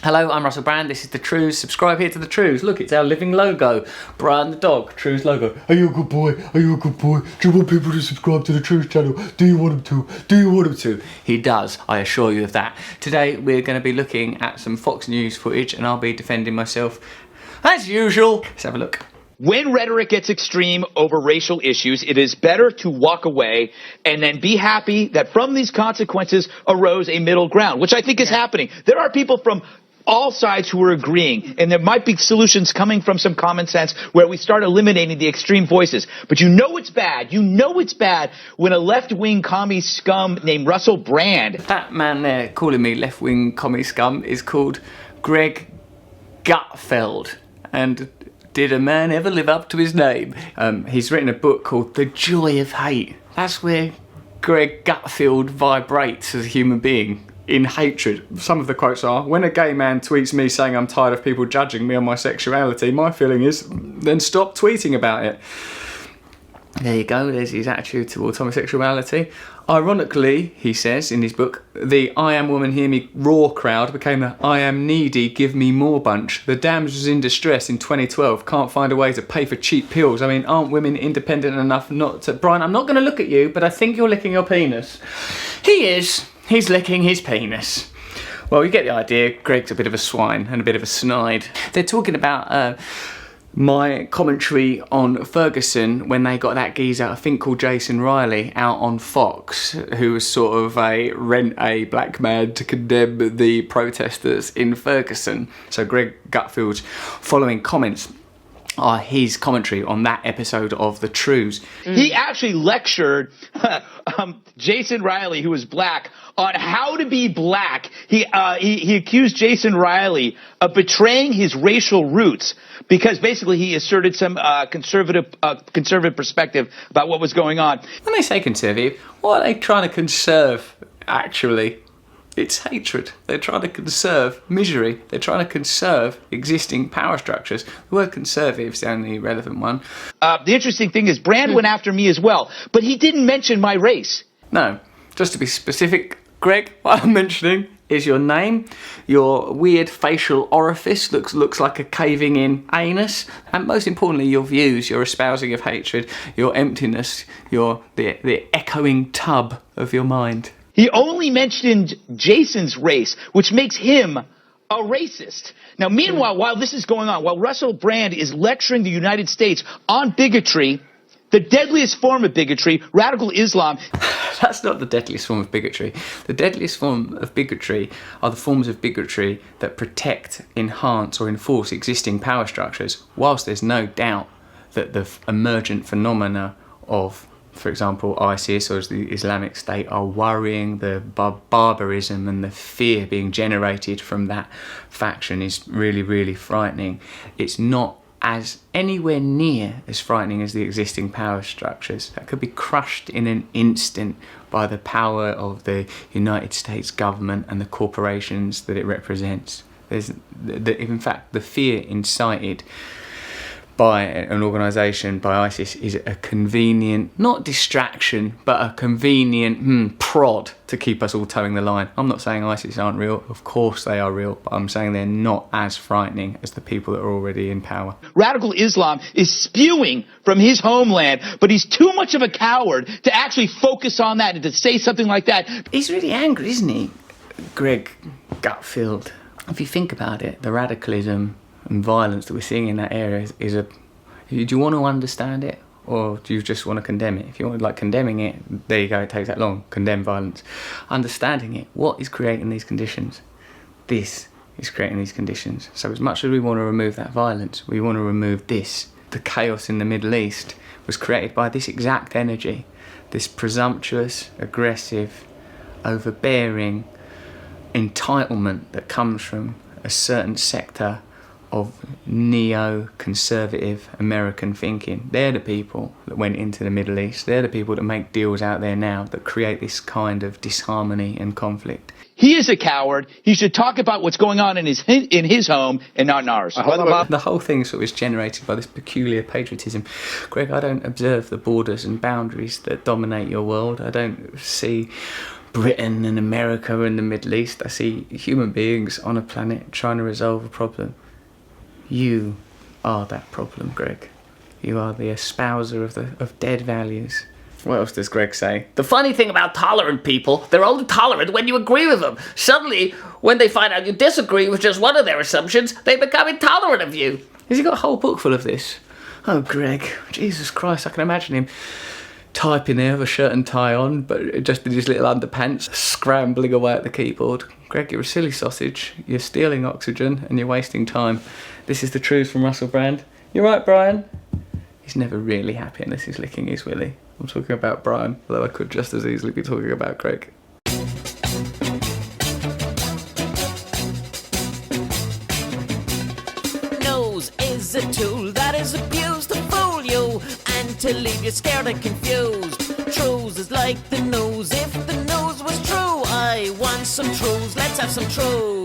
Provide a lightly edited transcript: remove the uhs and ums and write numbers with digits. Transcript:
Hello, I'm Russell Brand, this is the Trews. Subscribe here to the Trews. Look, it's our living logo. Brian the dog, Trews logo. Are you a good boy? Are you a good boy? Do you want people to subscribe to the Trews channel? Do you want them to? Do you want them to? He does, I assure you of that. Today we're going to be looking at some Fox News footage and I'll be defending myself as usual. Let's have a look. When rhetoric gets extreme over racial issues, it is better to walk away and then be happy that from these consequences arose a middle ground, which I think is happening. There are people from all sides who are agreeing, and there might be solutions coming from some common sense where we start eliminating the extreme voices. But you know it's bad. You know it's bad when a left-wing commie scum named Russell Brand. That man there calling me left-wing commie scum is called Greg Gutfeld. And did a man ever live up to his name? He's written a book called The Joy of Hate. That's where Greg Gutfeld vibrates as a human being, in hatred. Some of the quotes are, when a gay man tweets me saying I'm tired of people judging me on my sexuality, my feeling is, then stop tweeting about it. There you go, there's his attitude towards homosexuality. Ironically, he says in his book, the I am woman hear me raw crowd became the I am needy give me more bunch. The damsels in distress in 2012 can't find a way to pay for cheap pills. I mean, aren't women independent enough not to... Brian, I'm not going to look at you, but I think you're licking your penis. He is. He's licking his penis. Well, you get the idea. Greg's a bit of a swine and a bit of a snide. They're talking about... my commentary on Ferguson when they got that geezer, I think called Jason Riley, out on Fox, who was sort of a black man to condemn the protesters in Ferguson. So Greg Gutfeld's following comments are his commentary on that episode of The Trews. He actually lectured Jason Riley, who was black, on how to be black. He accused Jason Riley of betraying his racial roots because basically he asserted some conservative perspective about what was going on. When they say conservative, what are they trying to conserve, actually? It's hatred. They're trying to conserve misery. They're trying to conserve existing power structures. The word conservative is the only relevant one. The interesting thing is Brand went after me as well, but he didn't mention my race. No, just to be specific, Greg, what I'm mentioning is your name, your weird facial orifice looks like a caving in anus, and most importantly your views, your espousing of hatred, your emptiness, the echoing tub of your mind. He only mentioned Jason's race, which makes him a racist. Now, meanwhile, while this is going on, while Russell Brand is lecturing the United States on bigotry, the deadliest form of bigotry, radical Islam. That's not the deadliest form of bigotry. The deadliest form of bigotry are the forms of bigotry that protect, enhance or enforce existing power structures, whilst there's no doubt that the emergent phenomena of, for example, ISIS or the Islamic State are worrying. The barbarism and the fear being generated from that faction is really, really frightening. It's not as anywhere near as frightening as the existing power structures that could be crushed in an instant by the power of the United States government and the corporations that it represents. In fact, the fear incited by an organisation, by ISIS, is a convenient, not distraction, but a convenient prod to keep us all towing the line. I'm not saying ISIS aren't real, of course they are real, but I'm saying they're not as frightening as the people that are already in power. Radical Islam is spewing from his homeland, but he's too much of a coward to actually focus on that and to say something like that. He's really angry, isn't he, Greg Gutfeld? If you think about it, the radicalism and violence that we're seeing in that area is do you want to understand it, or do you just want to condemn it? If you want, like, condemning it, there you go, it takes that long. Condemn violence. Understanding it, what is creating these conditions? This is creating these conditions. So as much as we want to remove that violence, we want to remove this. The chaos in the Middle East was created by this exact energy, this presumptuous, aggressive, overbearing entitlement that comes from a certain sector of neo-conservative American thinking. They're the people that went into the Middle East. They're the people that make deals out there now that create this kind of disharmony and conflict. He is a coward. He should talk about what's going on in his home and not in ours. The whole thing sort of is generated by this peculiar patriotism. Greg, I don't observe the borders and boundaries that dominate your world. I don't see Britain and America and the Middle East. I see human beings on a planet trying to resolve a problem. You are that problem, Greg. You are the espouser of dead values. What else does Greg say? The funny thing about tolerant people, they're only tolerant when you agree with them. Suddenly, when they find out you disagree with just one of their assumptions, they become intolerant of you. Has he got a whole book full of this? Oh, Greg, Jesus Christ, I can imagine him typing there with a shirt and tie on, but just in his little underpants, scrambling away at the keyboard. Greg, you're a silly sausage. You're stealing oxygen and you're wasting time. This is the Trews from Russell Brand. You're right, Brian. He's never really happy unless he's licking his willy. I'm talking about Brian, although I could just as easily be talking about Greg. Nose is a tool that is abused to fool you and to leave you scared and confused. Trews is like the nose. If the nose was true, I want some Trews. Let's have some Trews.